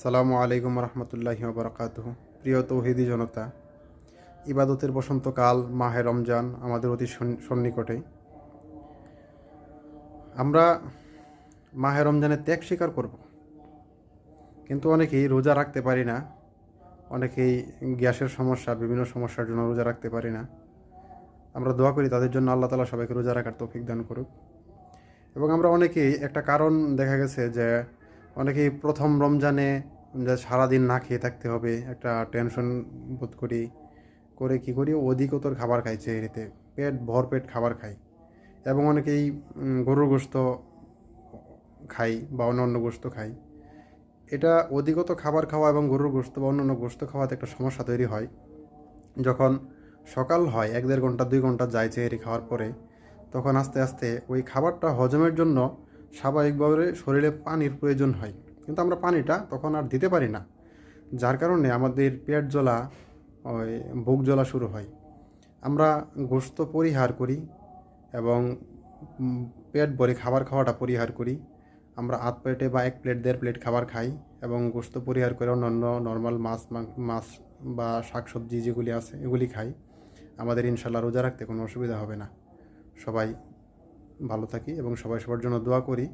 আসসালামু আলাইকুম রহমতুল্লাহি ওবরাকাতুহু। প্রিয় তৌহিদি জনতা, ইবাদতের বসন্তকাল মাহে রমজান আমাদের অতি সন্নিকটে। আমরা মাহে রমজানের ত্যাগ স্বীকার করব, কিন্তু অনেকেই রোজা রাখতে পারি না। অনেকেই গ্যাসের সমস্যা, বিভিন্ন সমস্যার জন্য রোজা রাখতে পারি না। আমরা দোয়া করি তাদের জন্য আল্লাহ তাআলা সবাইকে রোজা রাখার তৌফিক দান করুক। এবং আমরা অনেকেই একটা কারণ দেখা গেছে যে অনেকেই প্রথম রমজানে যে সারাদিন না খেয়ে থাকতে হবে একটা টেনশন বোধ করি, করে কী করি অধিকতর খাবার খাই, চেহারিতে ভরপেট খাবার খাই। এবং অনেকেই গরুর গোশত খাই বা অন্যান্য গোশত খাই। এটা অধিকত খাবার খাওয়া এবং গরুর গোশত বা অন্যান্য গোশত খাওয়াতে একটা সমস্যা তৈরি হয়। যখন সকাল হয় 1-1.5 ঘন্টা 2 ঘন্টা যায় চেহারি খাওয়ার পরে, তখন আস্তে আস্তে ওই খাবারটা হজমের জন্য স্বাভাবিকভাবে শরীরে পানির প্রয়োজন হয়, কিন্তু আমরা পানিটা তখন আর দিতে পারি না। যার কারণে আমাদের পেট জ্বলা, ওই বুক জ্বলা শুরু হয়। আমরা গোশত পরিহার করি এবং পেট ভরে খাবার খাওয়াটা পরিহার করি। আমরা আধ প্লেটে বা 1 প্লেট 1.5 প্লেট খাবার খাই এবং গোশত পরিহার করে অন্যান্য নর্মাল মাছ বা শাকসবজি যেগুলি আছে এগুলি খাই। আমাদের ইনশাল্লাহ রোজা রাখতে কোনো অসুবিধা হবে না। সবাই ভালো থাকি এবং সবাই সবার জন্য দোয়া করি।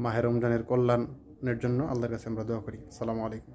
মাহে রমজানের কল্যাণের জন্য আল্লাহর কাছে আমরা দোয়া করি। আসসালামু আলাইকুম।